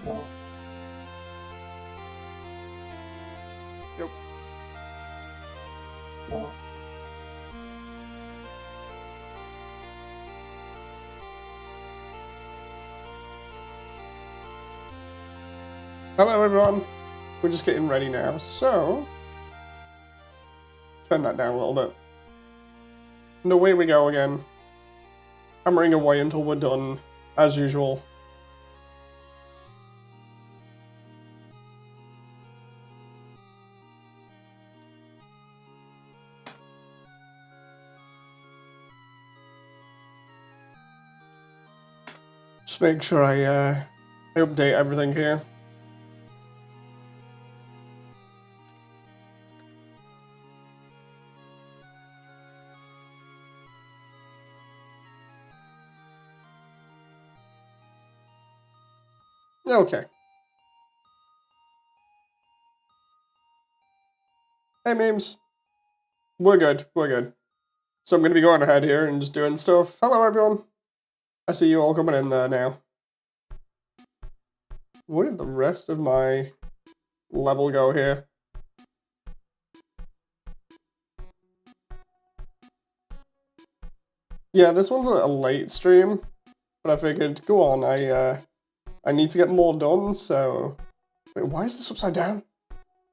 Yep. Hello everyone, we're just getting ready now, so turn that down a little bit. And away we go again, hammering away until we're done, as usual. Just make sure I update everything here. Okay. Hey memes. We're good, we're good. So I'm going to be going ahead here and just doing stuff. Hello everyone. I see you all coming in there now. Where did the rest of my level go here? Yeah, this one's a late stream, but I figured, go on, I need to get more done, so... Wait, why is this upside down?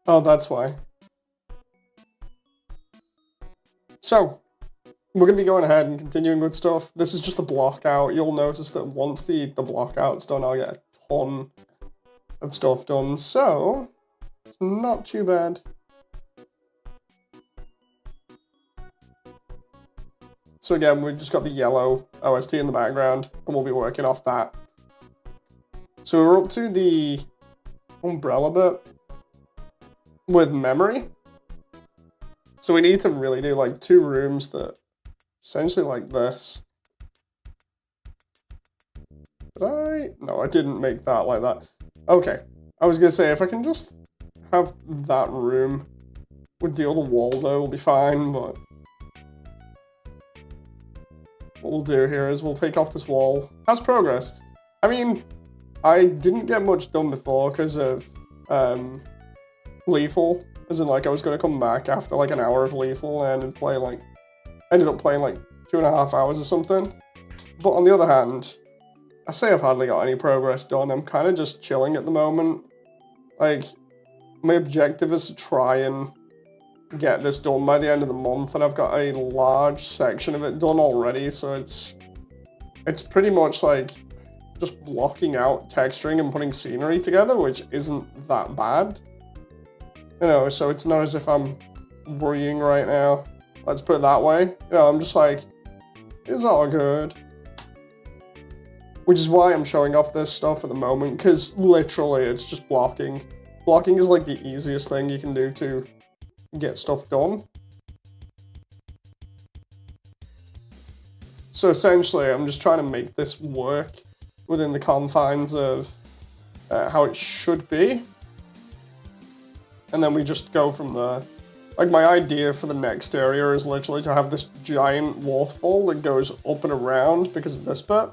Oh, that's why. So, we're going to be going ahead and continuing with stuff. This is just the block out. You'll notice that once the block out's done, I'll get a ton of stuff done, so... It's not too bad. So again, we've just got the yellow OST in the background, and we'll be working off that. So we're up to the umbrella bit with memory. So we need to really do like 2 rooms that essentially like this. Did I? No, I didn't make that like that. Okay, I was gonna say if I can just have that room with the other wall though, we'll be fine, but what we'll do here is we'll take off this wall. How's progress? I mean, I didn't get much done before because of Lethal. As in, like, I was going to come back after, like, an hour of Lethal and ended up playing, like, 2.5 hours or something. But on the other hand, I say I've hardly got any progress done. I'm kind of just chilling at the moment. Like, my objective is to try and get this done by the end of the month, and I've got a large section of it done already, so it's pretty much like just blocking out texturing and putting scenery together, which isn't that bad. You know, so it's not as if I'm worrying right now. Let's put it that way. You know, I'm just like, it's all good. Which is why I'm showing off this stuff at the moment, because literally it's just blocking. Blocking is like the easiest thing you can do to get stuff done. So essentially, I'm just trying to make this work within the confines of how it should be. And then we just go from there. Like, my idea for the next area is literally to have this giant waterfall that goes up and around because of this bit.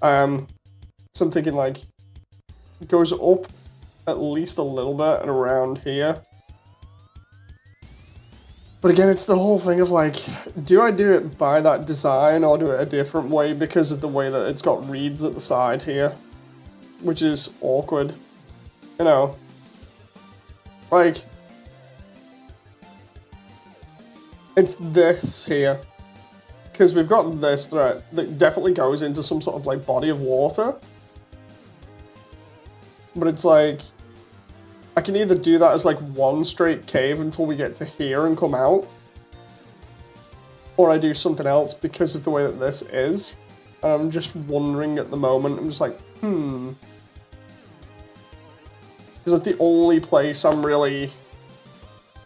So I'm thinking, like, it goes up at least a little bit and around here. But again, it's the whole thing of, like, do I do it by that design or do it a different way because of the way that it's got reeds at the side here? Which is awkward. You know? Like, it's this here. Because we've got this thread that definitely goes into some sort of, like, body of water. But it's like, I can either do that as like one straight cave until we get to here and come out, or I do something else because of the way that this is. And I'm just wondering at the moment, I'm just like, Is that the only place I'm really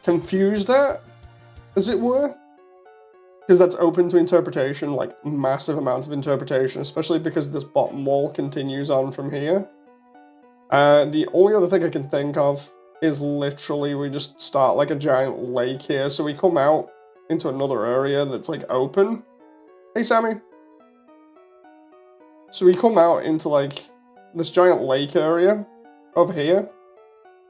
confused at, as it were? Because that's open to interpretation, like massive amounts of interpretation, especially because this bottom wall continues on from here. The only other thing I can think of is literally we just start like a giant lake here, so we come out into another area that's like open. Hey Sammy! So we come out into like this giant lake area over here.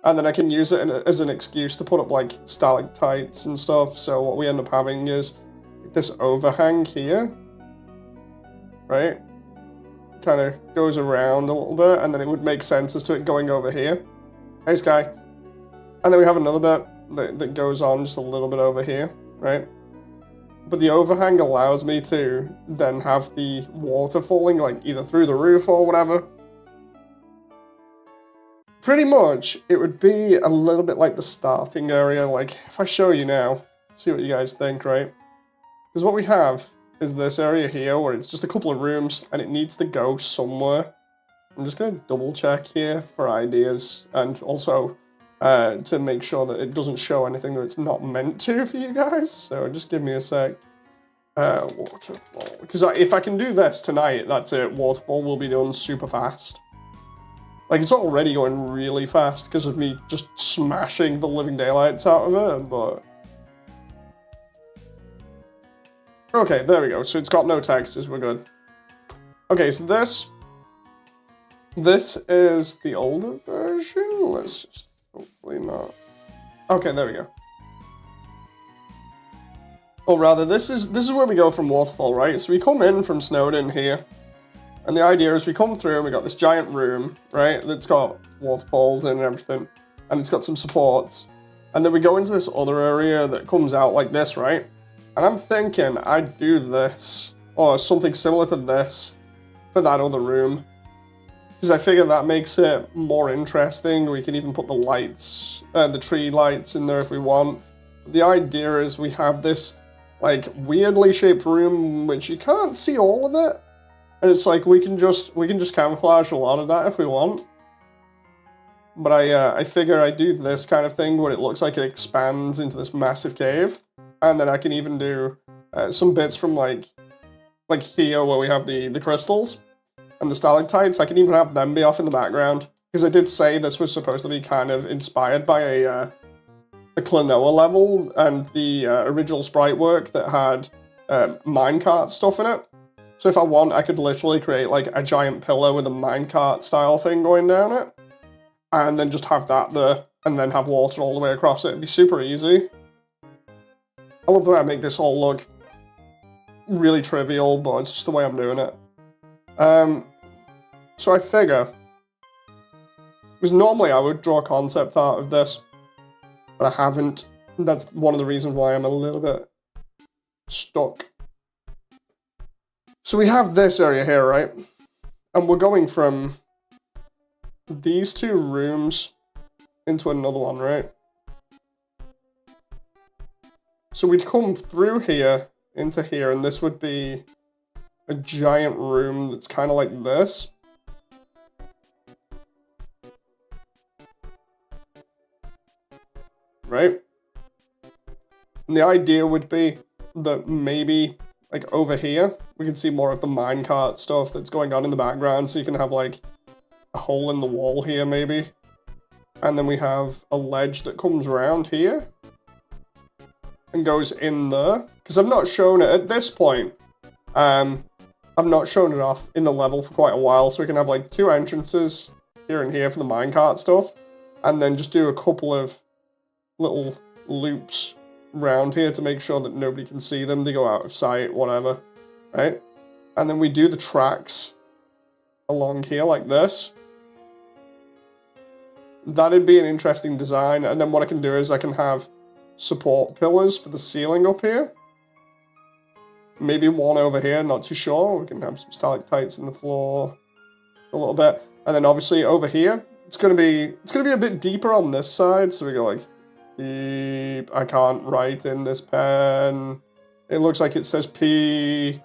And then I can use it as an excuse to put up like stalactites and stuff. So what we end up having is this overhang here, right? Kind of goes around a little bit, and then it would make sense as to it going over here. Hey, Sky. And then we have another bit that goes on just a little bit over here, right? But the overhang allows me to then have the water falling like either through the roof or whatever. Pretty much, it would be a little bit like the starting area. Like, if I show you now, see what you guys think, right? Because what we have is this area here where it's just a couple of rooms and it needs to go somewhere. I'm just going to double check here for ideas and also to make sure that it doesn't show anything that it's not meant to for you guys. So just give me a sec. Waterfall. Because if I can do this tonight, that's it. Waterfall will be done super fast. Like, it's already going really fast because of me just smashing the living daylights out of it, but... Okay, there we go. So it's got no textures, we're good. Okay, so this is the older version. Let's just hopefully not... Okay, there we go. Or rather, this is where we go from Waterfall, right? So we come in from Snowdon here. And the idea is we come through and we got this giant room, right, that's got waterfalls in and everything, and it's got some supports. And then we go into this other area that comes out like this, right? And I'm thinking I'd do this, or something similar to this, for that other room. Because I figure that makes it more interesting. We can even put the lights, the tree lights in there if we want. But the idea is we have this, like, weirdly shaped room, which you can't see all of it. And it's like, we can just camouflage a lot of that if we want. But I figure I do this kind of thing where it looks like it expands into this massive cave. And then I can even do some bits from like here where we have the crystals and the stalactites. I can even have them be off in the background. Because I did say this was supposed to be kind of inspired by a Klonoa level and the original sprite work that had minecart stuff in it. So if I want, I could literally create like a giant pillar with a minecart style thing going down it. And then just have that there, and then have water all the way across it. It'd be super easy. I love the way I make this all look really trivial, but it's just the way I'm doing it. So I figure, because normally I would draw concept art of this, but I haven't. That's one of the reasons why I'm a little bit stuck. So we have this area here, right? And we're going from these two rooms into another one, right? So we'd come through here into here, and this would be a giant room that's kind of like this. Right? And the idea would be that maybe, like, over here, we can see more of the minecart stuff that's going on in the background, so you can have, like, a hole in the wall here, maybe. And then we have a ledge that comes around here and goes in there. Because I've not shown it at this point. I've not shown it off in the level for quite a while, so we can have, like, two entrances here and here for the minecart stuff. And then just do a couple of little loops around here to make sure that nobody can see them. They go out of sight, whatever, right? And then we do the tracks along here like this. That'd be an interesting design. And then what I can do is I can have support pillars for the ceiling up here. Maybe one over here, not too sure. We can have some stalactites in the floor a little bit. And then obviously over here, it's gonna be a bit deeper on this side. So we go like deep. I can't write in this pen. It looks like it says P.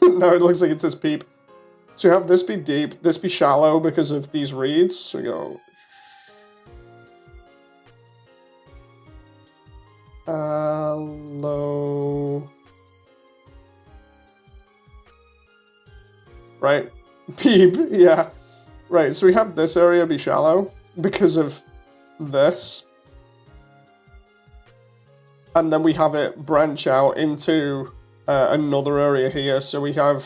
No, it looks like it says peep. So you have this be deep, this be shallow because of these reeds. So we go low. Right, peep, yeah. Right, so we have this area be shallow because of this. And then we have it branch out into another area here. So we have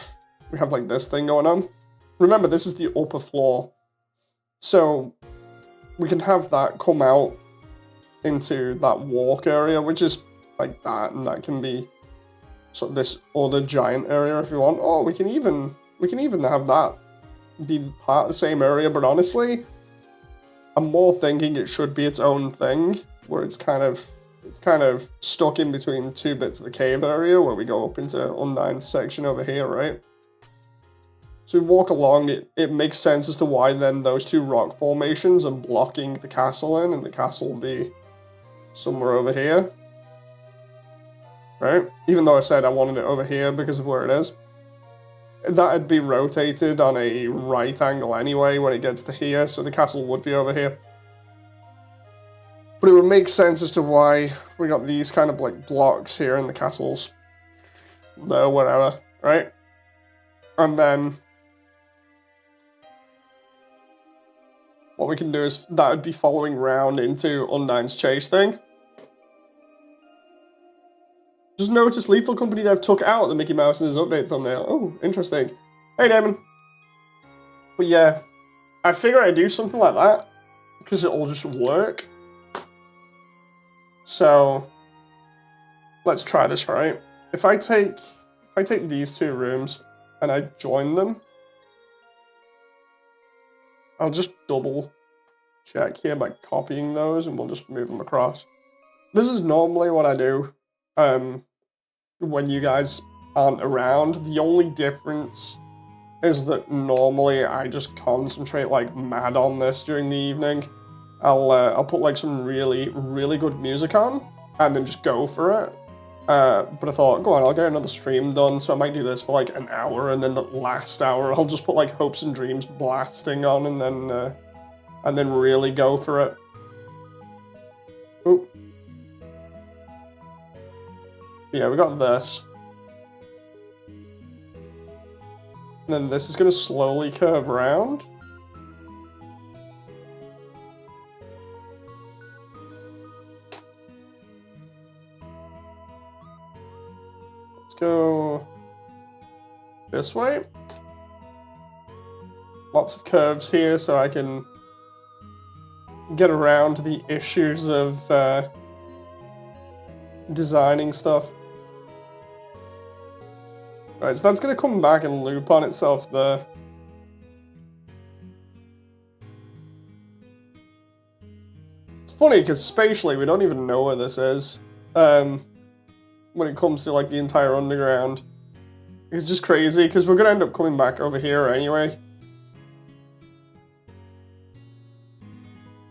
like this thing going on. remember, this is the upper floor. So we can have that come out into that walk area, which is like that, and that can be sort of this other giant area if you want. Oh, we can even have that be part of the same area, but honestly, I'm more thinking it should be its own thing, where it's kind of stuck in between two bits of the cave area where we go up into Undyne's section over here, right? So we walk along, it makes sense as to why then those two rock formations are blocking the castle in, and the castle will be somewhere over here. Right? Even though I said I wanted it over here because of where it is. That'd be rotated on a right angle anyway when it gets to here, so the castle would be over here. But it would make sense as to why we got these kind of like blocks here in the castles. There, whatever, right? And then what we can do is that would be following round into Undyne's chase thing. Just noticed Lethal Company Dev took out the Mickey Mouse in his update thumbnail. Oh, interesting. Hey, Damon. But yeah, I figure I'd do something like that because it'll just work. So let's try this, right? If I take these two rooms and I join them, I'll just double check here by copying those and we'll just move them across. This is normally what I do. When you guys aren't around, the only difference is that normally I just concentrate like mad on this during the evening. I'll put like some really good music on and then just go for it. But I thought, go on, I'll get another stream done, so I might do this for like an hour, and then the last hour I'll just put like Hopes and Dreams blasting on, and then really go for it. Ooh. Yeah, we got this. And then this is going to slowly curve around. Let's go this way. Lots of curves here so I can get around the issues of designing stuff. Right, so that's going to come back and loop on itself there. It's funny because spatially we don't even know where this is when it comes to like the entire underground. It's just crazy because we're going to end up coming back over here anyway.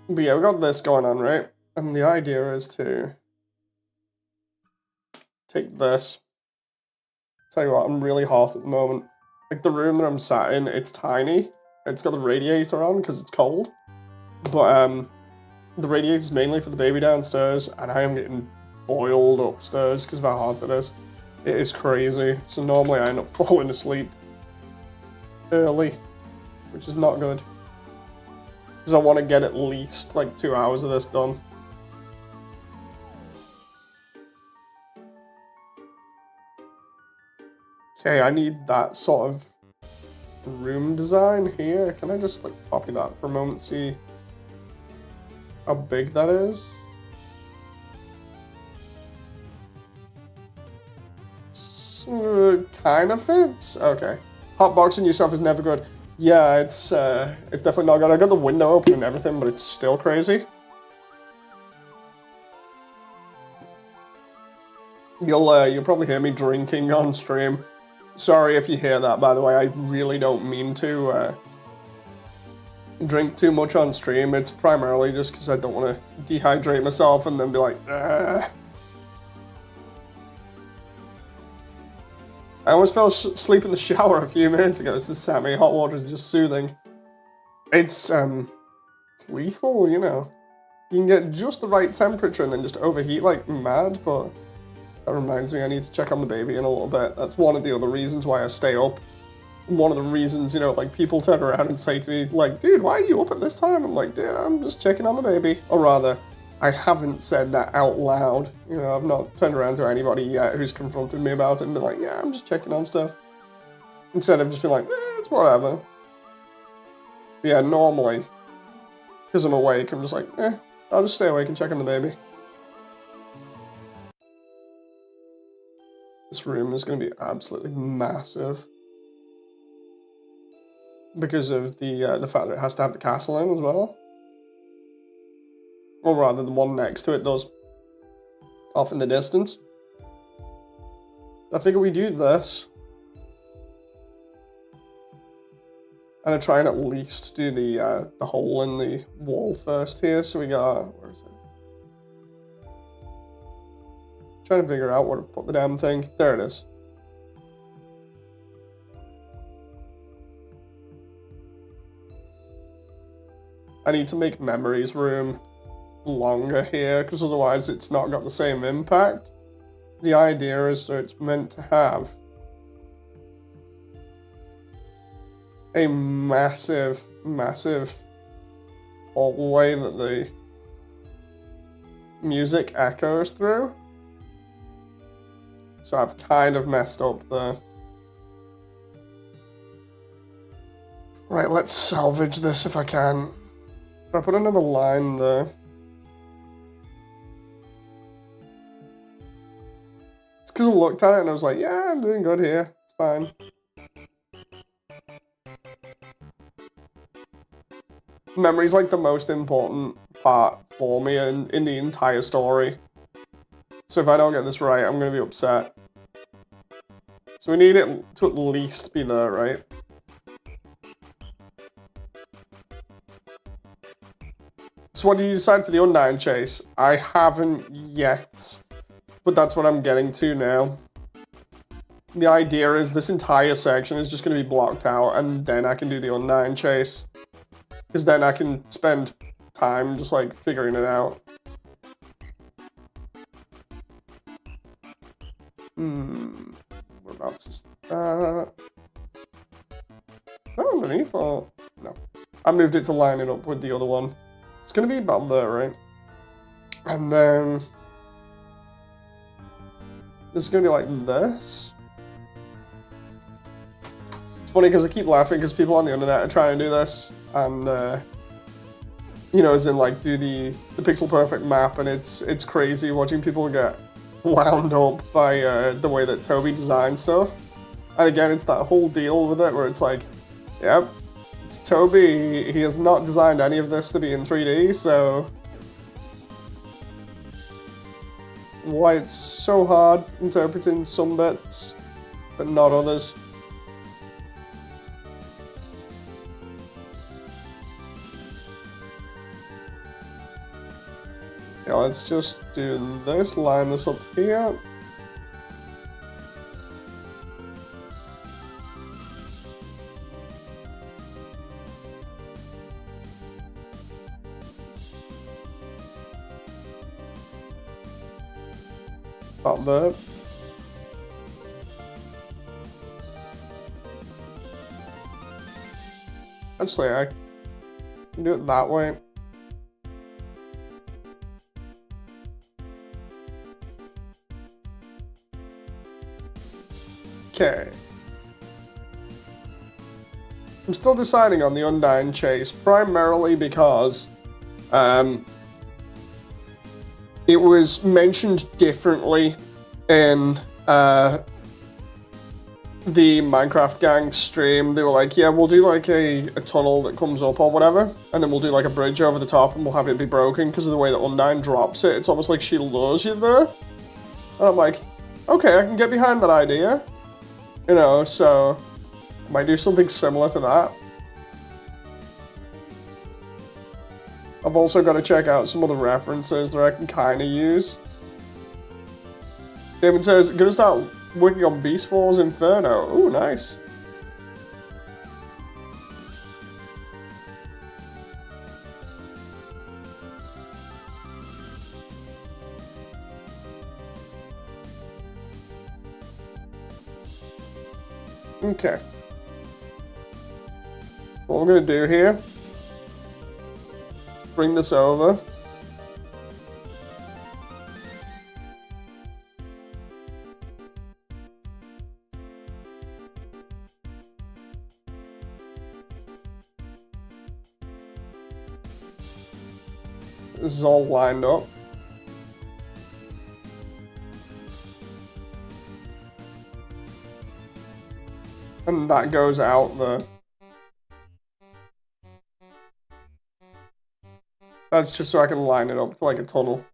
But yeah, we got this going on, right? And the idea is to take this. Tell you what, I'm really hot at the moment. Like the room that I'm sat in, it's tiny. It's got the radiator on because it's cold. But the radiator is mainly for the baby downstairs, and I am getting boiled upstairs because of how hot it is. It is crazy. So normally I end up falling asleep early, which is not good. Because I want to get at least like 2 hours of this done. Okay, I need that sort of room design here. Can I just like copy that for a moment, see how big that is? Kind of fits. Okay. Hotboxing yourself is never good. Yeah, it's definitely not good. I got the window open and everything, but it's still crazy. You'll probably hear me drinking on stream. Sorry if you hear that, by the way. I really don't mean to drink too much on stream. It's primarily just because I don't want to dehydrate myself and then be like, ugh. I almost fell asleep in the shower a few minutes ago. This is Sammy. Hot water is just soothing. It's lethal, you know. You can get just the right temperature and then just overheat like mad, but that reminds me I need to check on the baby in a little bit. That's one of the other reasons why I stay up. One of the reasons, you know, like people turn around and say to me, like, dude, why are you up at this time? I'm like, dude, I'm just checking on the baby. Or rather, I haven't said that out loud. You know, I've not turned around to anybody yet who's confronted me about it and been like, yeah, I'm just checking on stuff. Instead of just being like, it's whatever. But yeah, normally, because I'm awake, I'm just like, I'll just stay awake and check on the baby. This room is going to be absolutely massive. Because of the fact that it has to have the castle in as well. Or rather, the one next to it does. Off in the distance. I figure we do this. And I try and at least do the hole in the wall first here. So we got, where is it? Trying to figure out where to put the damn thing. There it is. I need to make memories room longer here, because otherwise it's not got the same impact. The idea is that it's meant to have a massive, massive hallway that the music echoes through. So I've kind of messed up the... Right, let's salvage this if I can. If I put another line there... It's because I looked at it and I was like, yeah, I'm doing good here. It's fine. Memory's like the most important part for me in the entire story. So if I don't get this right, I'm going to be upset. So we need it to at least be there, right? So what do you decide for the Undyne chase? I haven't yet, but that's what I'm getting to now. The idea is this entire section is just going to be blocked out, and then I can do the Undyne chase. Because then I can spend time just like figuring it out. Whereabouts is that? Is that underneath or no? I moved it to line it up with the other one. It's gonna be about there, right? And then this is gonna be like this. It's funny because I keep laughing because people on the internet are trying to do this. And, you know, as in, like, do the pixel perfect map, and it's crazy watching people get wound up by the way that Toby designed stuff. And again, it's that whole deal with it where it's like, yep, it's Toby, he has not designed any of this to be in 3D, so... Why it's so hard interpreting some bits, but not others. Yeah, let's just do this, line this up here. About there. Actually, I can do it that way. Okay. I'm still deciding on the Undyne chase, primarily because it was mentioned differently in the Minecraft gang stream. They were like, yeah, we'll do like a tunnel that comes up or whatever, and then we'll do like a bridge over the top and we'll have it be broken because of the way that Undyne drops it. It's almost like she lures you there. And I'm like, okay, I can get behind that idea. You know, so I might do something similar to that. I've also got to check out some other references that I can kind of use. David says, gonna start working on Beast Wars Inferno. Ooh, nice. Okay. What we're going to do here, bring this over. This is all lined up. And that goes out there. That's just so I can line it up to like a tunnel.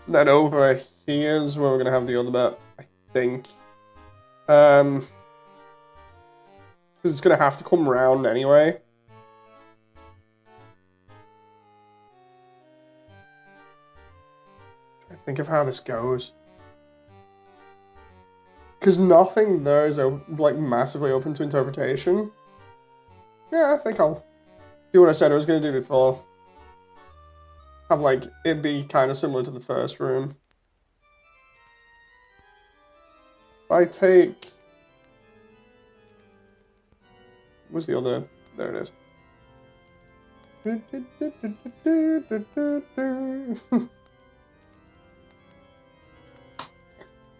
Then over here's where we're gonna have the other bit, I think. Because it's gonna have to come round anyway. I think of how this goes. Because nothing there is like massively open to interpretation. Yeah, I think I'll do what I said I was going to do before. Have like it be kind of similar to the first room. I take... What's the other? There it is.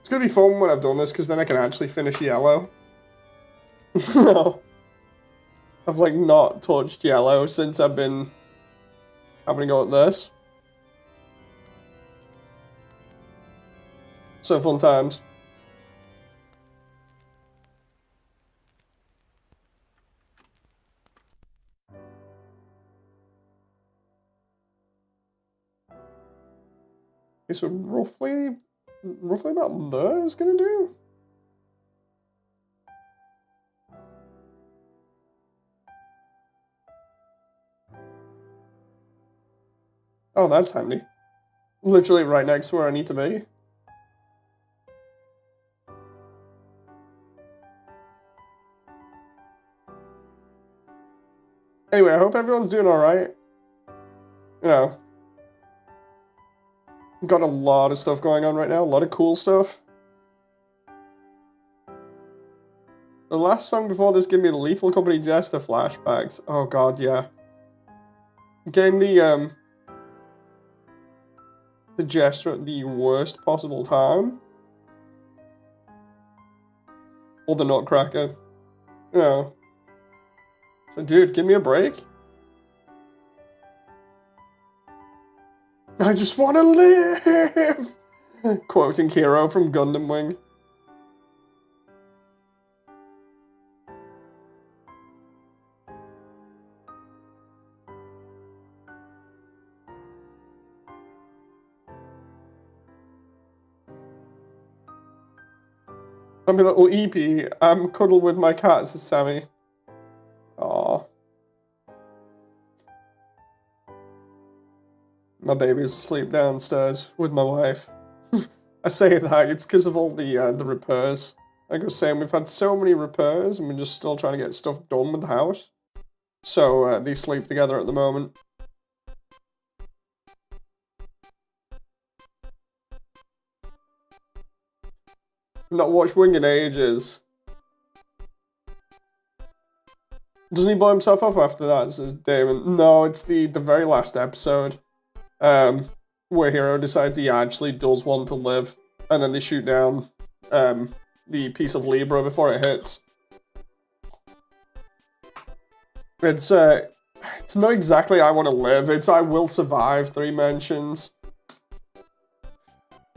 It's gonna be fun when I've done this, because then I can actually finish yellow. I've like not touched yellow since I've been having a go at this. So fun times. Okay, so roughly about there is gonna do. Oh, that's handy. Literally right next to where I need to be. Anyway, I hope everyone's doing alright. You know. Got a lot of stuff going on right now, a lot of cool stuff. The last song before this gave me the Lethal Company Jester flashbacks. Oh god, yeah. Getting the Jester at the worst possible time. Or the Nutcracker. You know. So dude, give me a break. I just want to live! Quoting Hero from Gundam Wing. I'm a little EP. I'm cuddled with my cat, says Sammy. Aww. My baby's asleep downstairs with my wife. I say that, it's because of all the repairs. Like I was saying, we've had so many repairs and we're just still trying to get stuff done with the house. So they sleep together at the moment. Not watched Wing in ages. Doesn't he blow himself up after that, says Damon? No, it's the very last episode. Where Hero decides he actually does want to live, and then they shoot down the piece of Libra before it hits. It's not exactly I want to live, it's I will survive 3 mentions.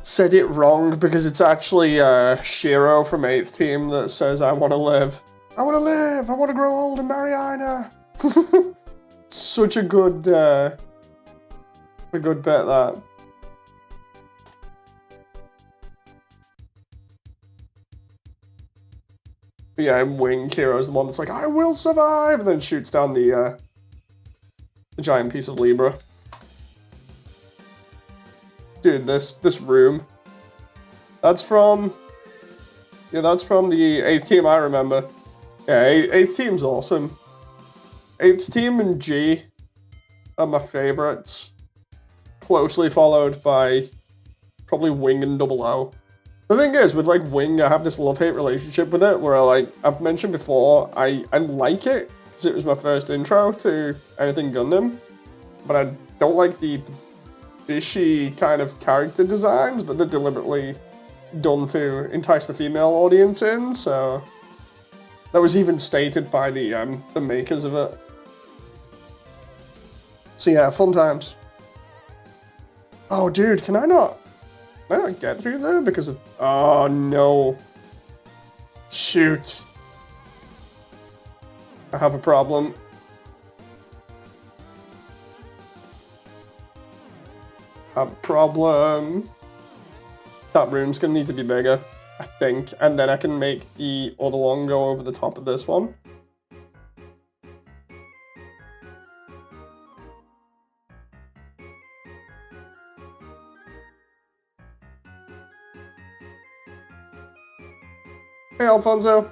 Said it wrong because it's actually Shiro from 8th Team that says I want to live. I want to live! I want to grow old and marry Aina! Such a good bet, that. But yeah, Wing Hero's the one that's like, I will survive! And then shoots down the giant piece of Libra. Dude, this room. That's from... Yeah, that's from the 8th Team I remember. Yeah, 8th Team's awesome. 8th Team and G are my favorites. Closely followed by probably Wing and Double O. The thing is, with like Wing, I have this love-hate relationship with it, where I've mentioned before, I like it, because it was my first intro to anything Gundam, but I don't like the fishy kind of character designs, but they're deliberately done to entice the female audience in, so that was even stated by the makers of it. So yeah, fun times. Oh, dude, can I not get through there because of... Oh, no. Shoot. I have a problem. Have a problem. That room's gonna need to be bigger, I think. And then I can make the other one go over the top of this one. Hey, Alfonso.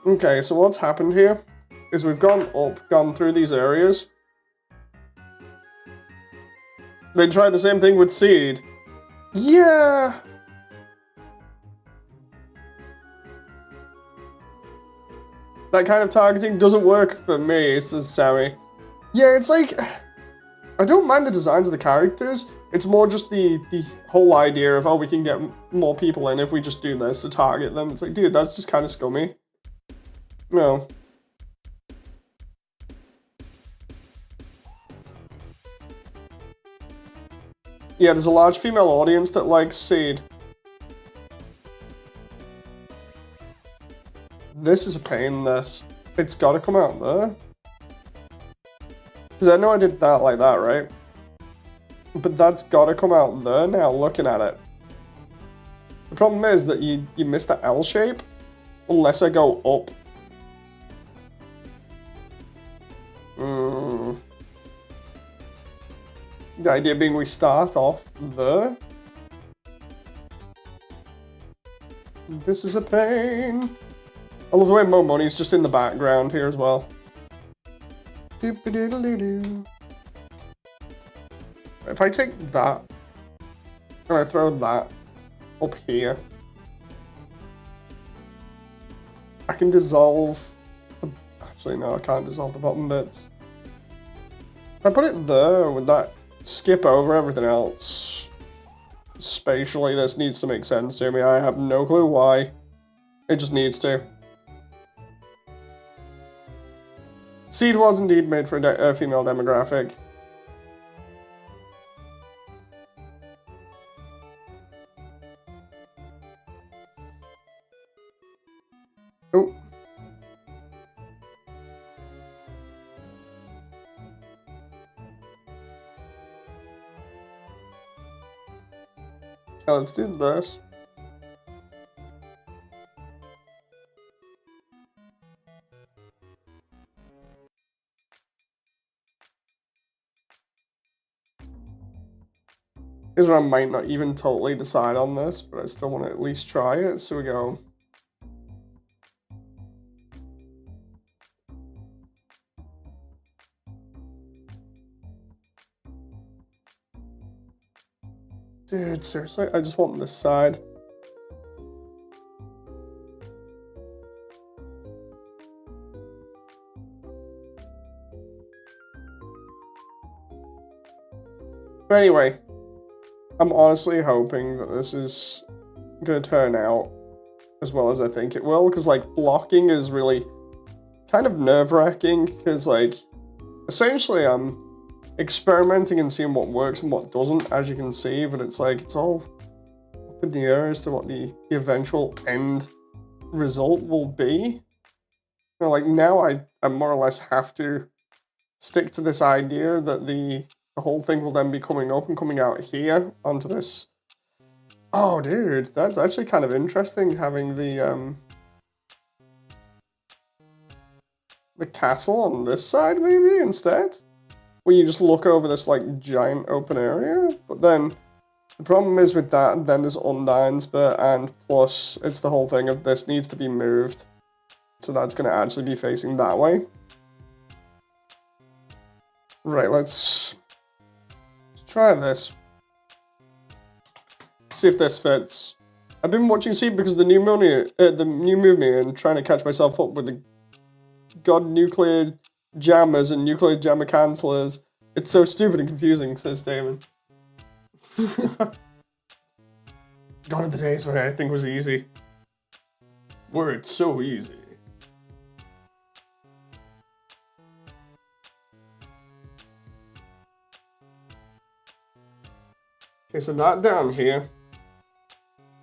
Okay, so what's happened here is we've gone up, gone through these areas. They tried the same thing with Seed. Yeah. That kind of targeting doesn't work for me, says Sammy. Yeah, it's like... I don't mind the designs of the characters. It's more just the whole idea of, oh, we can get more people in if we just do this to target them. It's like, dude, that's just kind of scummy. No. Yeah, there's a large female audience that likes Seed. This is a pain, this. It's gotta come out there. Because I know I did that like that, right? But that's gotta come out there now, looking at it. The problem is that you miss the L shape, unless I go up. The idea being we start off there. This is a pain. I love the way Mo Money's just in the background here as well. If I take that and I throw that up here, I can dissolve the... Actually, no, I can't dissolve the bottom bits. If I put it there, would that skip over everything else? Spatially, this needs to make sense to me. I have no clue why. It just needs to. Seed was indeed made for a female demographic. Oh. Okay, let's do this. Here's where I might not even totally decide on this, but I still want to at least try it, so we go. Dude, seriously? I just want this side. But anyway, I'm honestly hoping that this is going to turn out as well as I think it will, because, like, blocking is really kind of nerve-wracking, because, like, essentially I'm experimenting and seeing what works and what doesn't, as you can see, but it's like, it's all up in the air as to what the eventual end result will be. You know, like, now I more or less have to stick to this idea that the whole thing will then be coming up and coming out here onto this. Oh, dude, that's actually kind of interesting, having the castle on this side, maybe, instead? Where you just look over this, like, giant open area. But then, the problem is with that, then there's Undyne's bit, and plus, it's the whole thing of this needs to be moved. So that's going to actually be facing that way. Right, let's try this. See if this fits. I've been watching Seed because the new movie and trying to catch myself up with the god nuclear jammers and nuclear jammer cancellers. It's so stupid and confusing, says Damon. Gone are the days when anything was easy. Where it's so easy. Okay, so that down here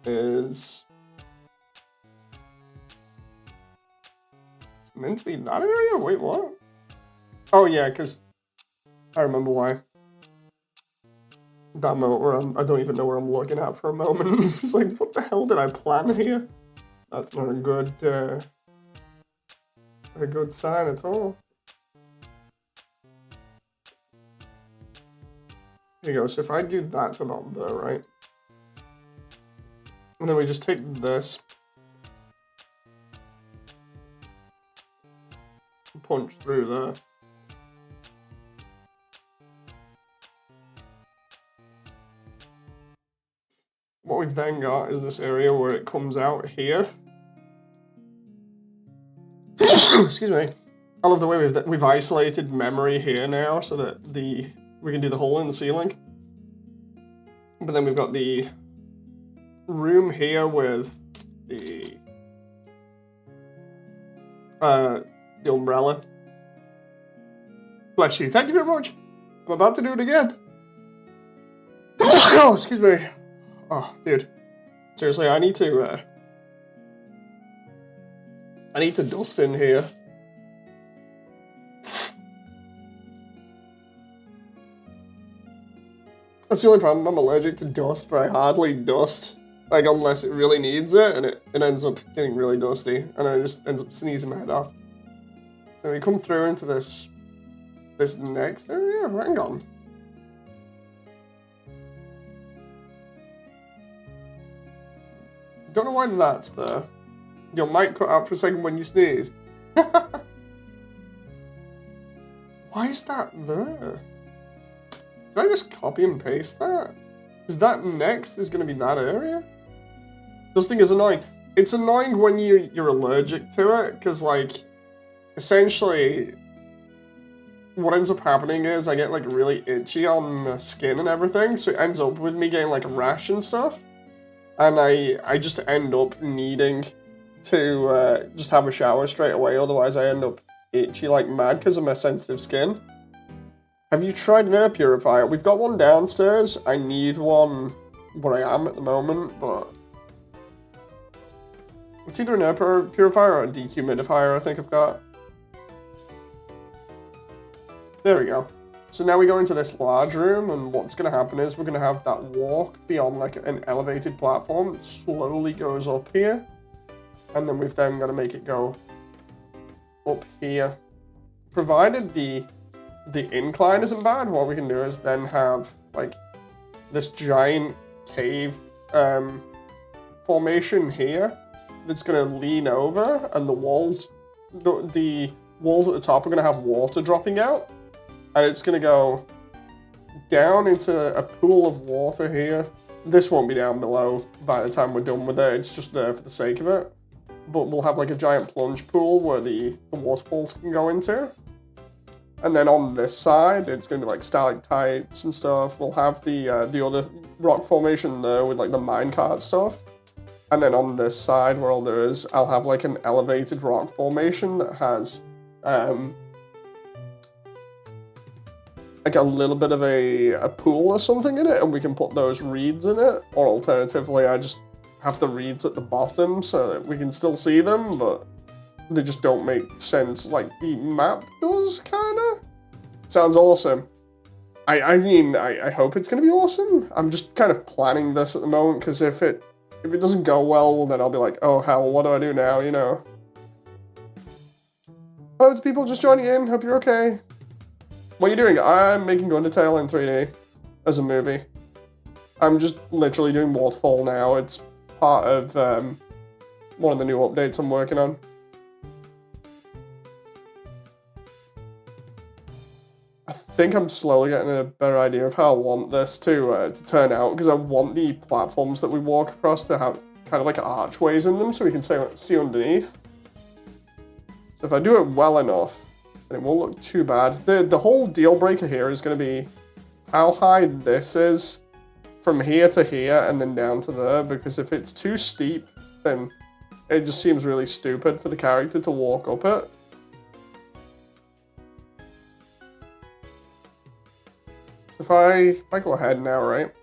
is... It's meant to be that area? Wait, what? Oh yeah, because I remember why. That moment where I don't even know where I'm looking at for a moment. It's like, what the hell did I plan here? That's not a good sign at all. Here you go, so if I do that to not there, right? And then we just take this. Punch through there. What we've then got is this area where it comes out here. Excuse me. I love the way we've isolated memory here now so that we can do the hole in the ceiling. But then we've got the room here with the umbrella. Bless you. Thank you very much. I'm about to do it again. Oh, excuse me. Oh, dude. Seriously, I need to dust in here. That's the only problem. I'm allergic to dust, but I hardly dust. Like, unless it really needs it, and it ends up getting really dusty, and then it just ends up sneezing my head off. So we come through into this next area? Hang on. Don't know why that's there. Your mic cut out for a second when you sneezed. Why is that there? Did I just copy and paste that? Is that next is going to be that area? This thing is annoying. It's annoying when you're allergic to it, because, like, essentially, what ends up happening is I get, like, really itchy on the skin and everything, so it ends up with me getting, like, a rash and stuff. And I just end up needing to just have a shower straight away, otherwise I end up itchy like mad because of my sensitive skin. Have you tried an air purifier? We've got one downstairs. I need one where I am at the moment, but... It's either an air purifier or a dehumidifier I think I've got. There we go. So now we go into this large room, and what's going to happen is we're going to have that walk be on like an elevated platform that slowly goes up here. And then we've then got to make it go up here. Provided the incline isn't bad, what we can do is then have like this giant cave formation here that's going to lean over, and the walls at the top are going to have water dropping out. And it's going to go down into a pool of water here. This won't be down below by the time we're done with it. It's just there for the sake of it. But we'll have like a giant plunge pool where the waterfalls can go into. And then on this side, it's going to be like stalactites and stuff. We'll have the other rock formation there with like the minecart stuff. And then on this side where all there is, I'll have like an elevated rock formation that has... like a little bit of a pool or something in it, and we can put those reeds in it. Or alternatively, I just have the reeds at the bottom so that we can still see them, but they just don't make sense like the map does, kinda. Sounds awesome. I mean, I hope it's gonna be awesome. I'm just kind of planning this at the moment, because if it doesn't go well, then I'll be like, oh hell, what do I do now, you know? Oh, it's people just joining in, hope you're okay. What are you doing? I'm making Undertale in 3D as a movie. I'm just literally doing Waterfall now. It's part of one of the new updates I'm working on. I think I'm slowly getting a better idea of how I want this to turn out, because I want the platforms that we walk across to have kind of like archways in them so we can see underneath. So if I do it well enough, and it won't look too bad. The whole deal breaker here is going to be how high this is from here to here and then down to there, because if it's too steep, then it just seems really stupid for the character to walk up it. If I go ahead now, right?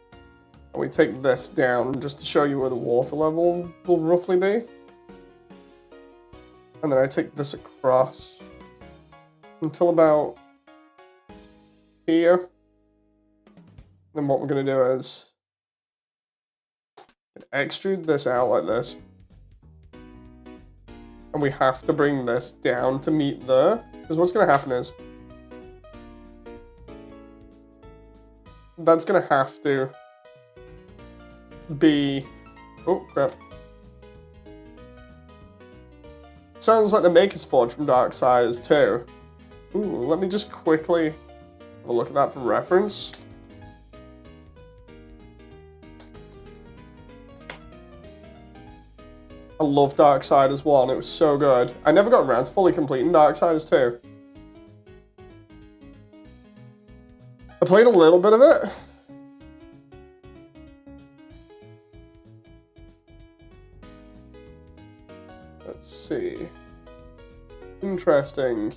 And we take this down just to show you where the water level will roughly be. And then I take this across until about here. Then what we're going to do is extrude this out like this. And we have to bring this down to meet there. Because what's going to happen is that's going to have to be... Oh, crap. Sounds like the Maker's Forge from Darksiders too. Ooh, let me just quickly have a look at that for reference. I love Darksiders 1, it was so good. I never got around to fully completing Darksiders 2. I played a little bit of it. Let's see. Interesting.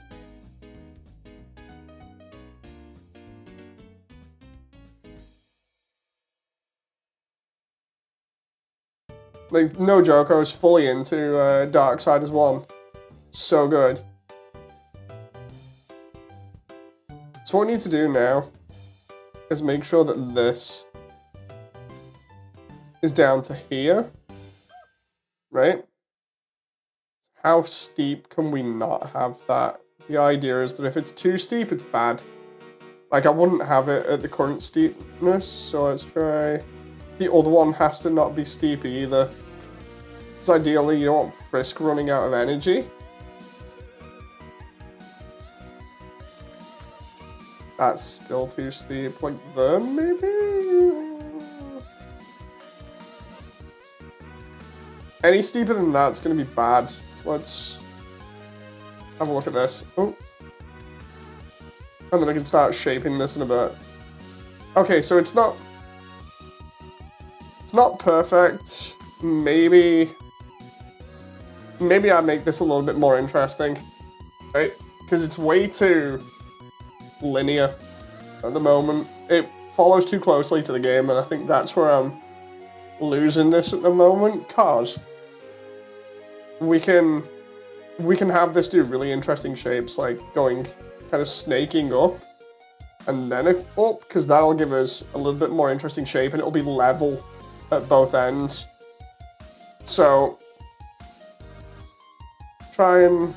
Like, no joke, I was fully into Darksiders 1. So good. So what we need to do now is make sure that this is down to here. Right? How steep can we not have that? The idea is that if it's too steep, it's bad. Like, I wouldn't have it at the current steepness, so let's try... The other one has to not be steep either. Because ideally, you don't want Frisk running out of energy. That's still too steep. Like there, maybe? Any steeper than that's going to be bad. So let's have a look at this. Oh. And then I can start shaping this in a bit. Okay, so it's not perfect. Maybe I make this a little bit more interesting, right? Because it's way too linear at the moment. It follows too closely to the game, and I think that's where I'm losing this at the moment. Cause we can have this do really interesting shapes, like going kind of snaking up and then up, because that'll give us a little bit more interesting shape, and it'll be level at both ends. So try and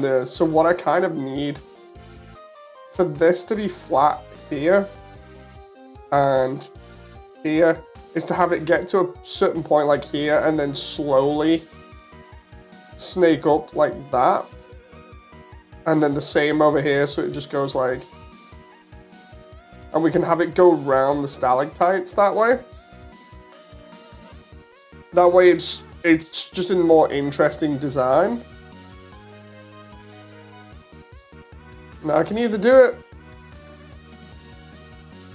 this. So what I kind of need for this to be flat here and here is to have it get to a certain point like here and then slowly snake up like that. And then the same over here, so it just goes like... And we can have it go around the stalactites that way. That way it's just a more interesting design. Now I can either do it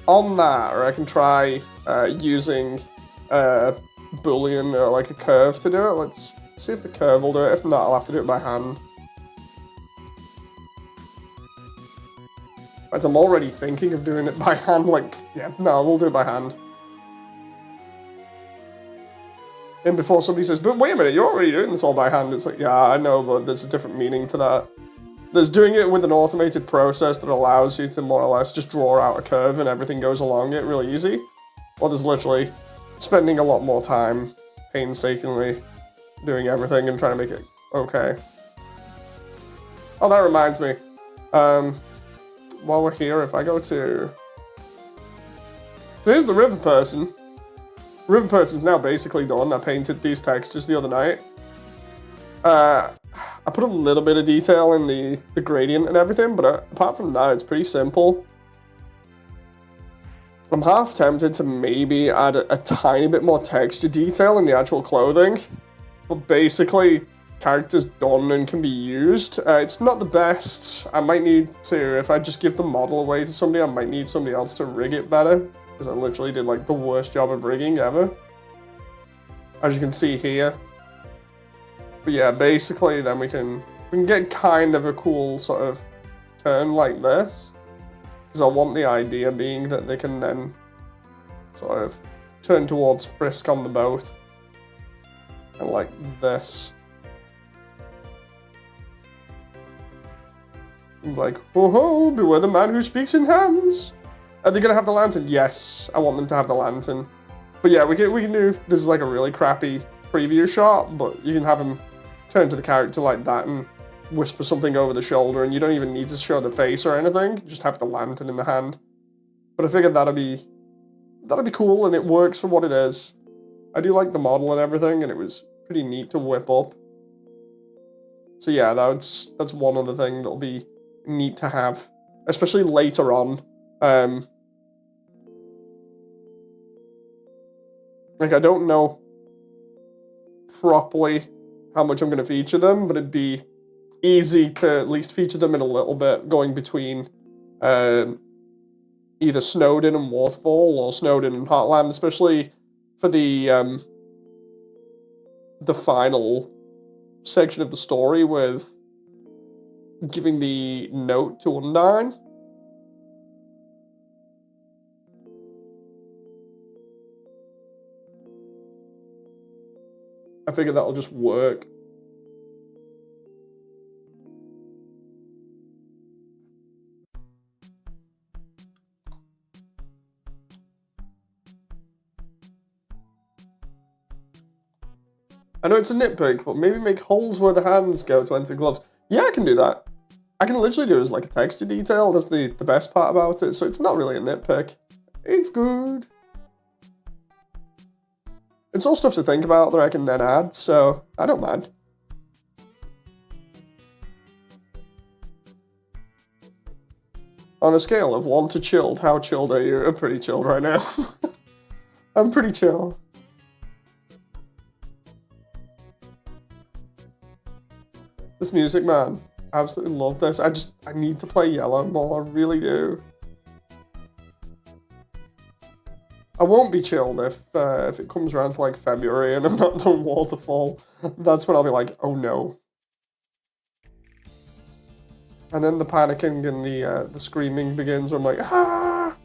on that, or I can try using a boolean or like a curve to do it. Let's see if the curve will do it. If not, I'll have to do it by hand. As I'm already thinking of doing it by hand, like, yeah, no, we'll do it by hand. And before somebody says, but wait a minute, you're already doing this all by hand. It's like, yeah, I know, but there's a different meaning to that. There's doing it with an automated process that allows you to more or less just draw out a curve and everything goes along it really easy. Or there's literally spending a lot more time painstakingly doing everything and trying to make it okay. Oh, that reminds me. While we're here, if I go to... So here's the river person. River person's now basically done. I painted these textures the other night. I put a little bit of detail in the gradient and everything, but apart from that, it's pretty simple. I'm half tempted to maybe add a tiny bit more texture detail in the actual clothing. But basically, character's done and can be used. It's not the best. I might need to, if I just give the model away to somebody, I might need somebody else to rig it better. Because I literally did like the worst job of rigging ever. As you can see here. But yeah, basically then we can get kind of a cool sort of turn like this. Because I want the idea being that they can then sort of turn towards Frisk on the boat. And like this. I'm like, ho ho, beware the man who speaks in hands. Are they gonna have the lantern? Yes, I want them to have the lantern. But yeah, we can do, this is like a really crappy preview shot, but you can have him turn to the character like that and whisper something over the shoulder, and you don't even need to show the face or anything, just have the lantern in the hand. But I figured that'd be cool, and it works for what it is. I do like the model and everything, and it was pretty neat to whip up. So yeah, that's one other thing that'll be neat to have, especially later on. Like, I don't know properly how much I'm going to feature them, but it'd be easy to at least feature them in a little bit, going between either Snowdin and Waterfall or Snowdin and Heartland, especially for the final section of the story with giving the note to Undyne. I figure that'll just work. I know it's a nitpick, but maybe make holes where the hands go to enter gloves. Yeah, I can do that. I can literally do it as like a texture detail. That's the best part about it. So it's not really a nitpick. It's good. It's all stuff to think about that I can then add, so I don't mind. On a scale of 1 to chilled, how chilled are you? I'm pretty chilled right now. I'm pretty chill. This music, man. I absolutely love this. I need to play Yellow more, I really do. I won't be chilled if it comes around to like February and I'm not done Waterfall. That's when I'll be like, oh no. And then the panicking and the screaming begins where I'm like, ah!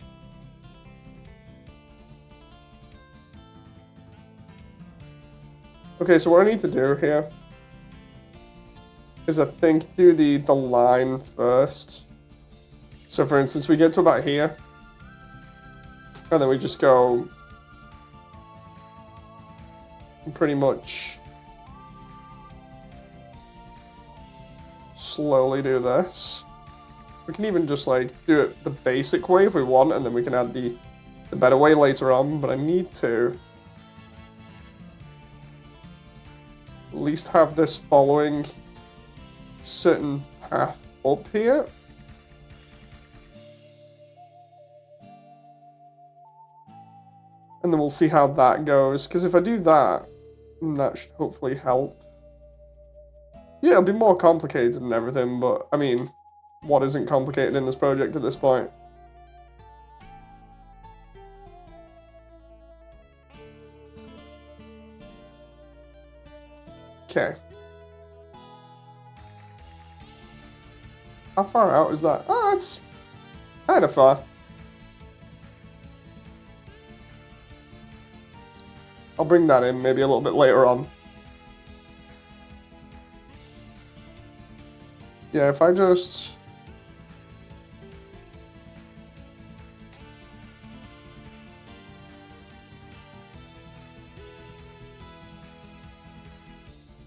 Okay, so what I need to do here is I think do the line first. So for instance, we get to about here. And then we just go pretty much slowly do this. We can even just like do it the basic way if we want, and then we can add the better way later on, but I need to at least have this following certain path up here. And then we'll see how that goes, because if I do that, that should hopefully help. Yeah, it'll be more complicated and everything, but, I mean, what isn't complicated in this project at this point? Okay. How far out is that? Oh, it's kind of far. I'll bring that in maybe a little bit later on. Yeah, if I just...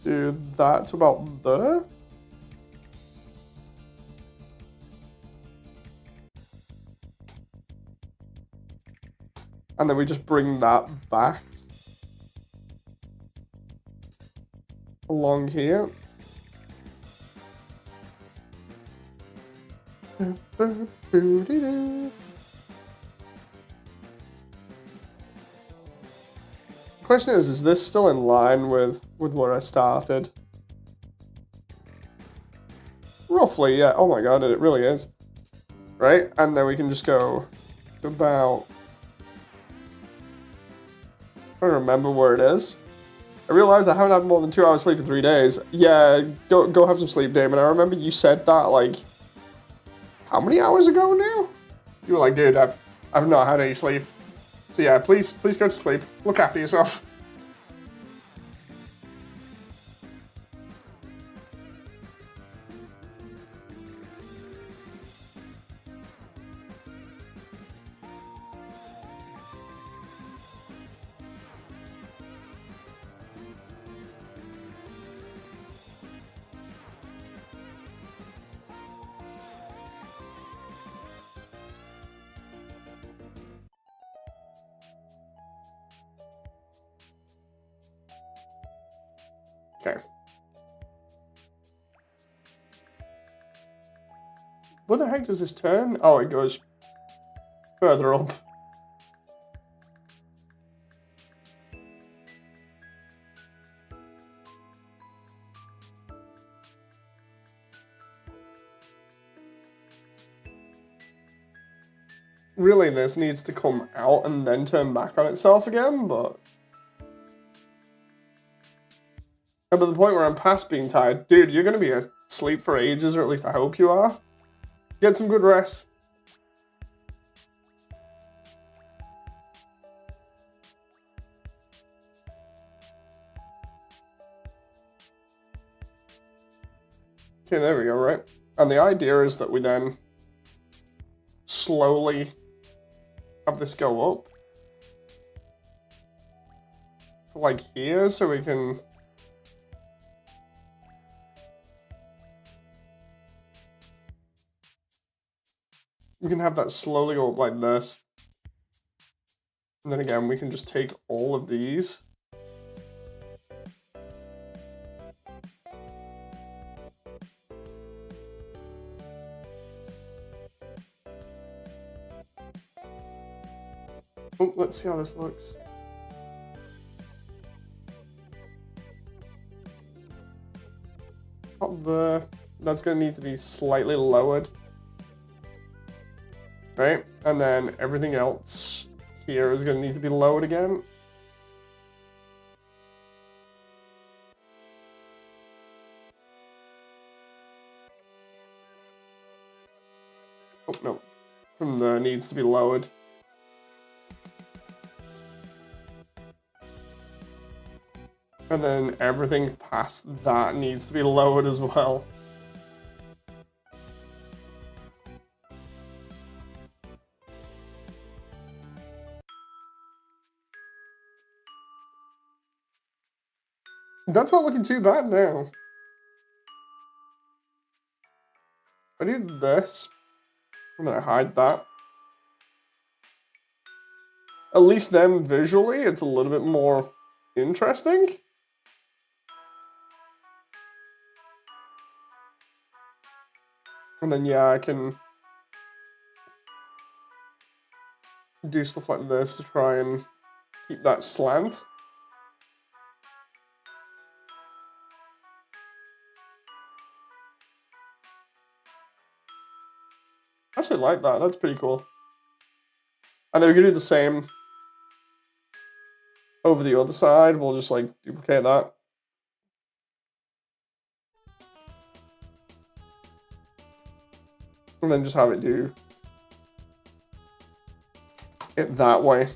do that to about there. And then we just bring that back along here. Question is this still in line with where I started? Roughly, yeah. Oh my god, it really is. Right? And then we can just go to about... I don't remember where it is. I realized I haven't had more than 2 hours sleep in 3 days. Yeah, go have some sleep, Damon. I remember you said that, like, how many hours ago now? You were like, dude, I've not had any sleep. So yeah, please go to sleep. Look after yourself. Okay. Where the heck does this turn? Oh, it goes further up. Really, this needs to come out and then turn back on itself again, but... I'm at the point where I'm past being tired. Dude, you're going to be asleep for ages, or at least I hope you are. Get some good rest. Okay, there we go, right? And the idea is that we then slowly have this go up to like here, so we can... We can have that slowly go up like this. And then again, we can just take all of these. Oh, let's see how this looks. Up there. That's going to need to be slightly lowered. Right? And then everything else here is going to need to be lowered again. Oh, no. From there needs to be lowered. And then everything past that needs to be lowered as well. That's not looking too bad now. I do this, and then I hide that. At least then, visually, it's a little bit more interesting. And then, yeah, I can do stuff like this to try and keep that slant. I actually like that. That's pretty cool. And then we can do the same over the other side. We'll just, like, duplicate that. And then just have it do it that way.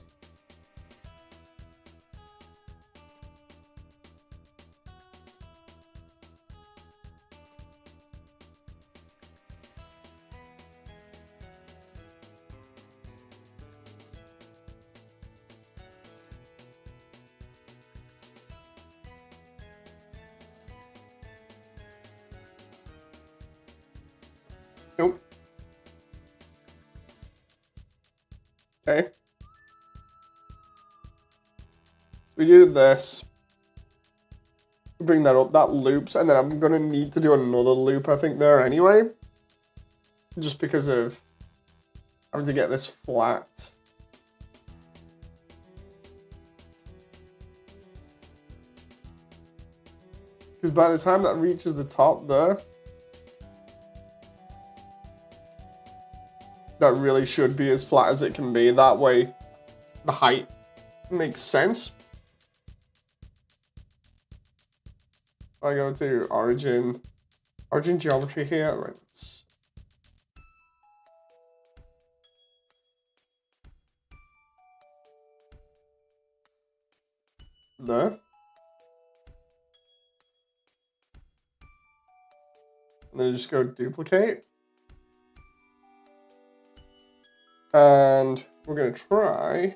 Nope. Okay. So we do this. Bring that up. That loops, and then I'm gonna need to do another loop, I think, there anyway. Just because of having to get this flat. Because by the time that reaches the top there, that really should be as flat as it can be. That way, the height makes sense. I go to origin geometry here. Right, let's... there. And then just go duplicate. And we're going to try.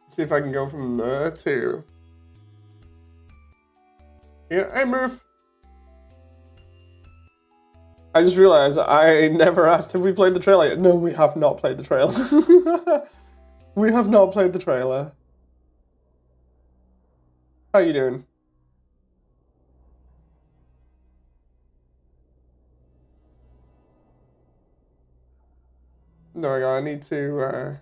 See if I can go from there to here. Hey, move. I just realized I never asked if we played the trailer yet. No, we have not played the trailer. We have not played the trailer. How you doing? There we go. I need to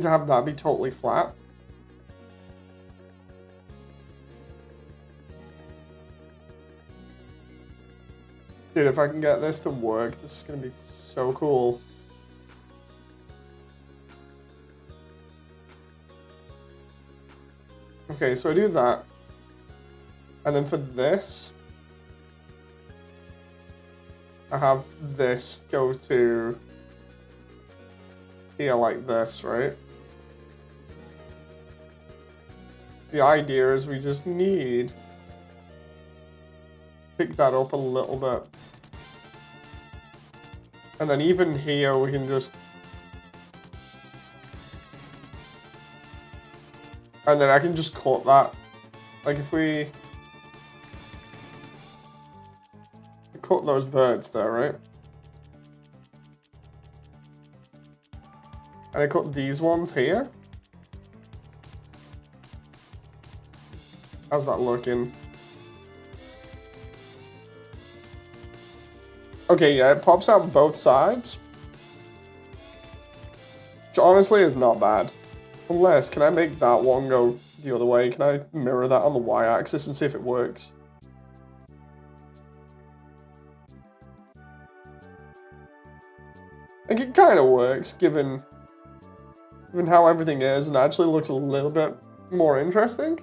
have that be totally flat. Dude, if I can get this to work, this is gonna be so cool. Okay, so I do that. And then for this, I have this go to here like this, right? The idea is we just need to pick that up a little bit. And then even here we can just... And then I can just cut that. Like if we... cut those verts there, right? And I cut these ones here. How's that looking? Okay, yeah, it pops out both sides. Which honestly is not bad. Unless, can I make that one go the other way? Can I mirror that on the y-axis and see if it works? I think it kind of works, given how everything is, and actually looks a little bit more interesting.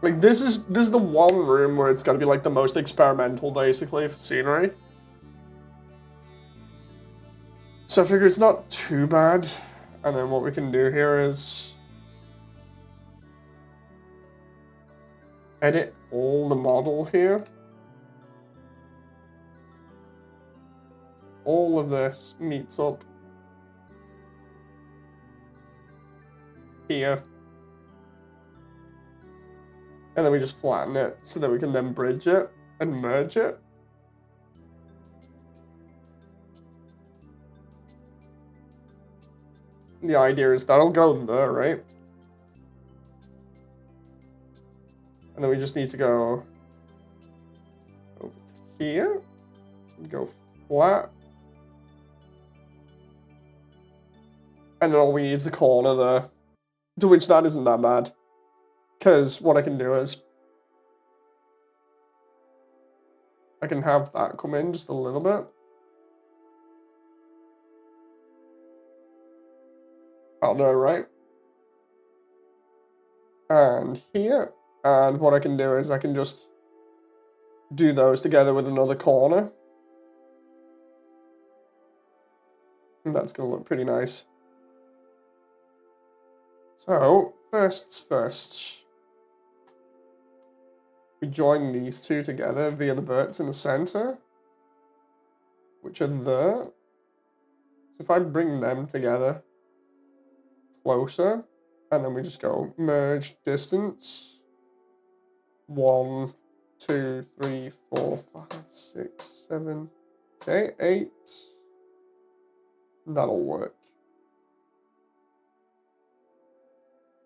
Like this is the one room where it's gotta be like the most experimental, basically, for scenery. So I figure it's not too bad. And then what we can do here is edit all the model here. All of this meets up here. And then we just flatten it so that we can then bridge it and merge it. The idea is that'll go there, right? And then we just need to go over to here, go flat. And then all we need is a corner there, to which that isn't that bad. Because what I can do is I can have that come in just a little bit. Out there, right? And here. And what I can do is I can just do those together with another corner. And that's going to look pretty nice. So, first. We join these two together via the verts in the center, which are there. So if I bring them together closer, and then we just go merge distance. 1, 2, 3, 4, 5, 6, 7, okay, 8. That'll work.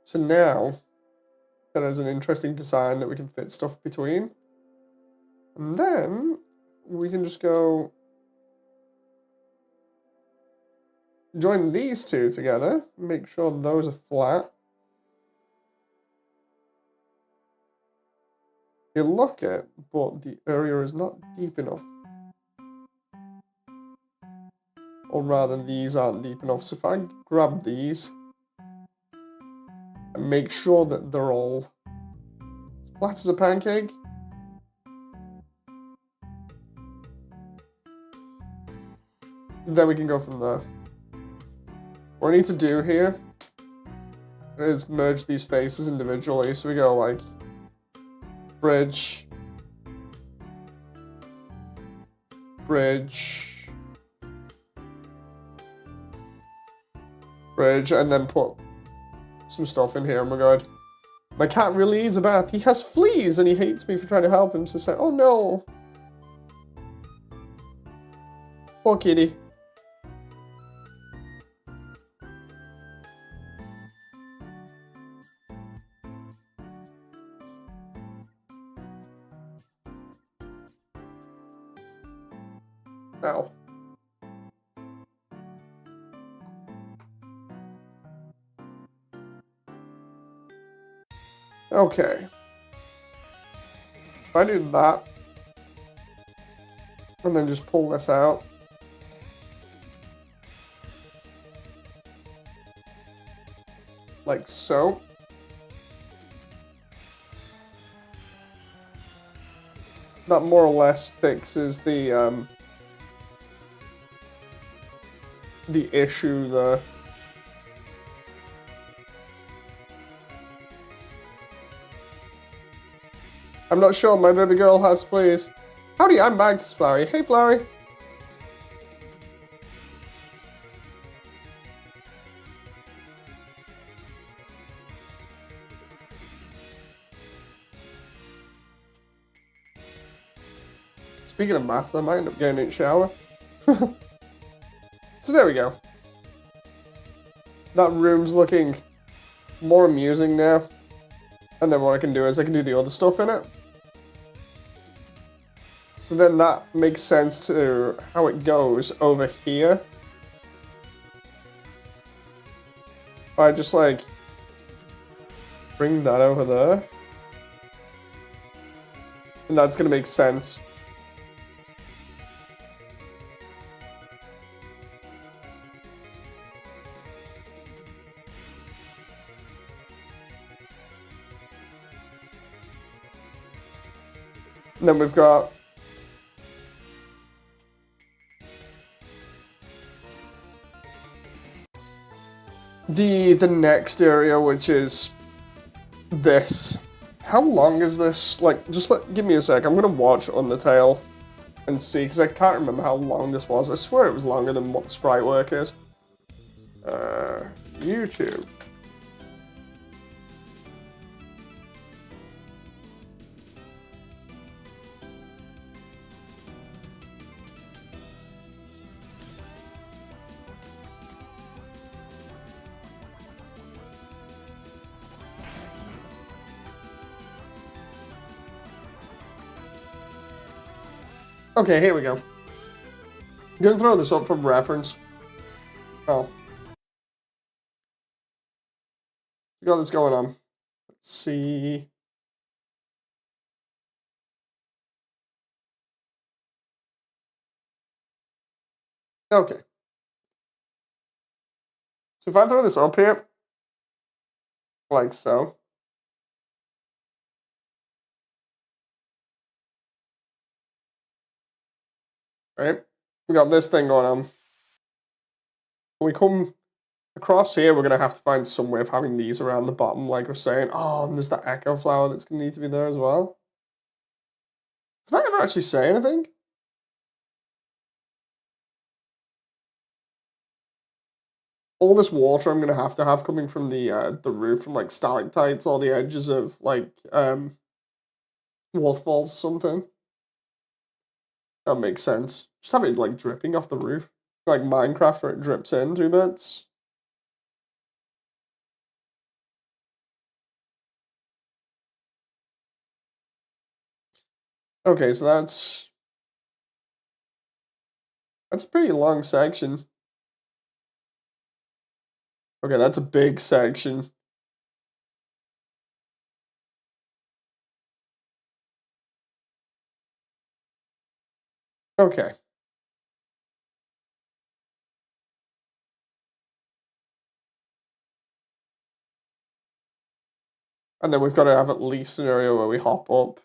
So now, that is an interesting design that we can fit stuff between. And then we can just go join these two together, make sure those are flat. You look it, but the area is not deep enough. Or rather, these aren't deep enough. So if I grab these and make sure that they're all as flat as a pancake. Then we can go from there. What I need to do here is merge these faces individually. So we go like bridge, bridge, bridge, and then put some stuff in here. Oh my god. My cat really needs a bath. He has fleas and he hates me for trying to help him. So say, oh no. Poor kitty. Ow. Okay. If I do that, and then just pull this out. Like so. That more or less fixes the issue there. I'm not sure my baby girl has fleas. Howdy, I'm Max Flowery. Hey, Flowery. Speaking of maths, I might end up getting in the shower. So there we go. That room's looking more amusing now. And then what I can do is I can do the other stuff in it. So then that makes sense to how it goes over here. I just like bring that over there. And that's gonna make sense. And then we've got the next area, which is this. How long is this? Like, just give me a sec. I'm gonna watch Undertale and see, because I can't remember how long this was. I swear it was longer than what the sprite work is. YouTube. Okay, here we go. I'm gonna throw this up for reference. Oh. We got this going on. Let's see. Okay. So if I throw this up here, like so. Right? We got this thing going on. When we come across here, we're going to have to find some way of having these around the bottom, like we're saying. Oh, and there's that echo flower that's going to need to be there as well. Does that ever actually say anything? All this water I'm going to have coming from the roof, from like stalactites or the edges of like waterfalls or something. That makes sense. Just have it like dripping off the roof. Like Minecraft where it drips in 2 bits. Okay, so that's a pretty long section. Okay, that's a big section. Okay. And then we've got to have at least an area where we hop up.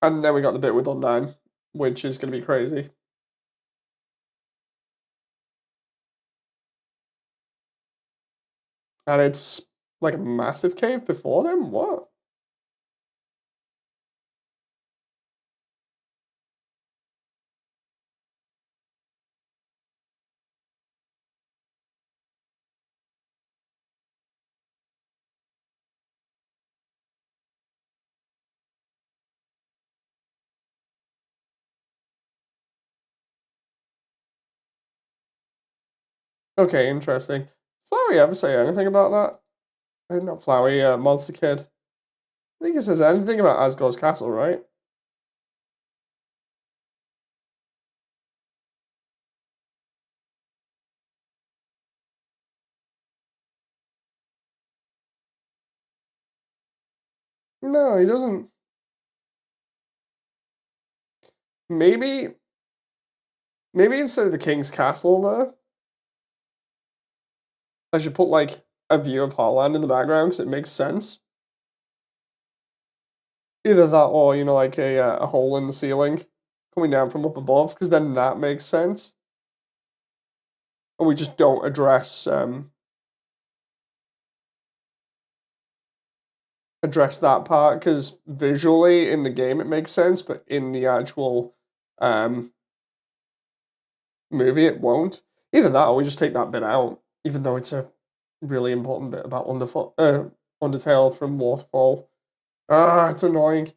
And then we got the bit with Undyne, which is going to be crazy. And it's like a massive cave before them? What? Okay, interesting. Flowey ever say anything about that? Not Flowey, Monster Kid. I think it says anything about Asgore's castle, right? No, he doesn't. Maybe instead of the king's castle, though, I should put, like, a view of Holland in the background, because it makes sense. Either that or, you know, like a hole in the ceiling coming down from up above, because then that makes sense. And we just don't address that part, because visually in the game it makes sense, but in the actual movie it won't. Either that or we just take that bit out, even though it's a really important bit about Undertale from Waterfall. Ah, it's annoying.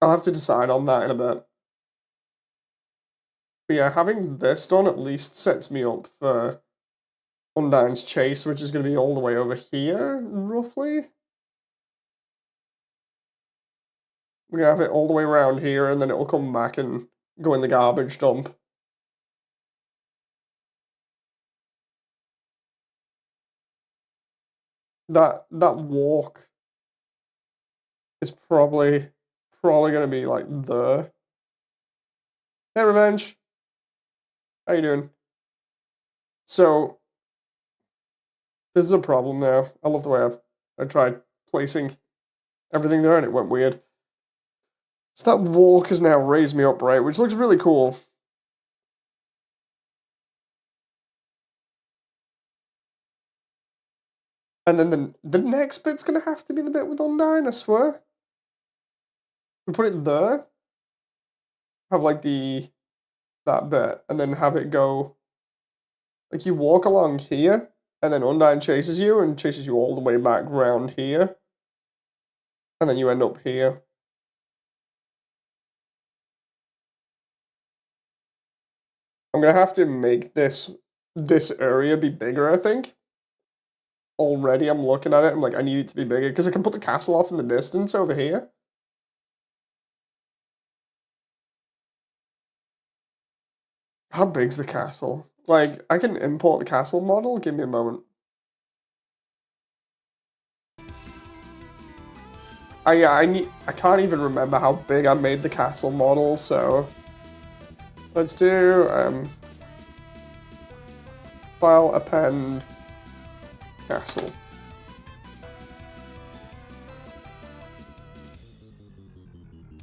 I'll have to decide on that in a bit. But yeah, having this done at least sets me up for Undyne's Chase, which is going to be all the way over here, roughly. We're going to have it all the way around here, and then it'll come back and go in the garbage dump. That walk is probably going to be like the... Hey, Revenge. How you doing? So, this is a problem now. I love the way I tried placing everything there, and it went weird. So that walk has now raised me up, right, which looks really cool. And then the next bit's going to have to be the bit with Undyne, I swear. We put it there. Have, like, that bit, and then have it go... Like, you walk along here, and then Undyne chases you, and chases you all the way back round here. And then you end up here. I'm going to have to make this area be bigger, I think. Already, I'm looking at it, I'm like, I need it to be bigger, because I can put the castle off in the distance over here. How big's the castle? Like, I can import the castle model? Give me a moment. I can't even remember how big I made the castle model, so... Let's do, file append castle.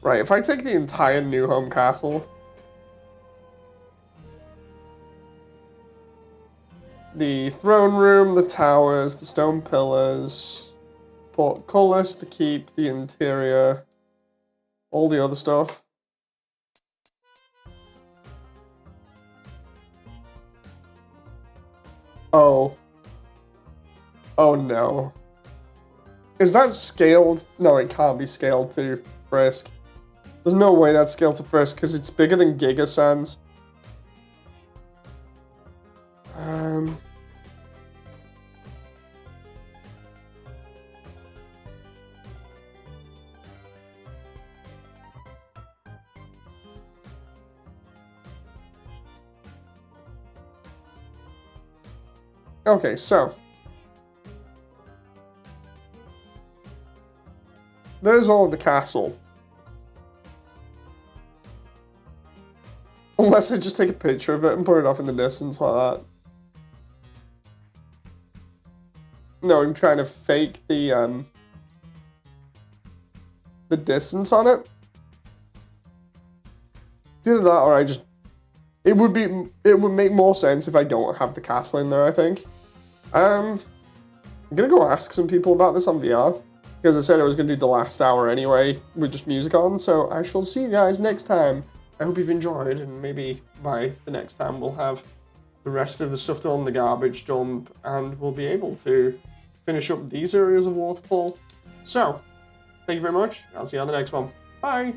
Right, if I take the entire New Home Castle, the throne room, the towers, the stone pillars, portcullis to keep the interior, all the other stuff. Oh. Oh no. Is that scaled? No, it can't be scaled to Frisk. There's no way that's scaled to Frisk, because it's bigger than Giga Sans. Okay, so there's all of the castle. Unless I just take a picture of it and put it off in the distance like that. No, I'm trying to fake the distance on it. It's either that or I just... It would make more sense if I don't have the castle in there, I think. I'm gonna go ask some people about this on VR. Because I said I was gonna do the last hour anyway, with just music on, so I shall see you guys next time. I hope you've enjoyed, and maybe by the next time we'll have the rest of the stuff done, the garbage dump, and we'll be able to finish up these areas of Waterfall. So, thank you very much. I'll see you on the next one. Bye!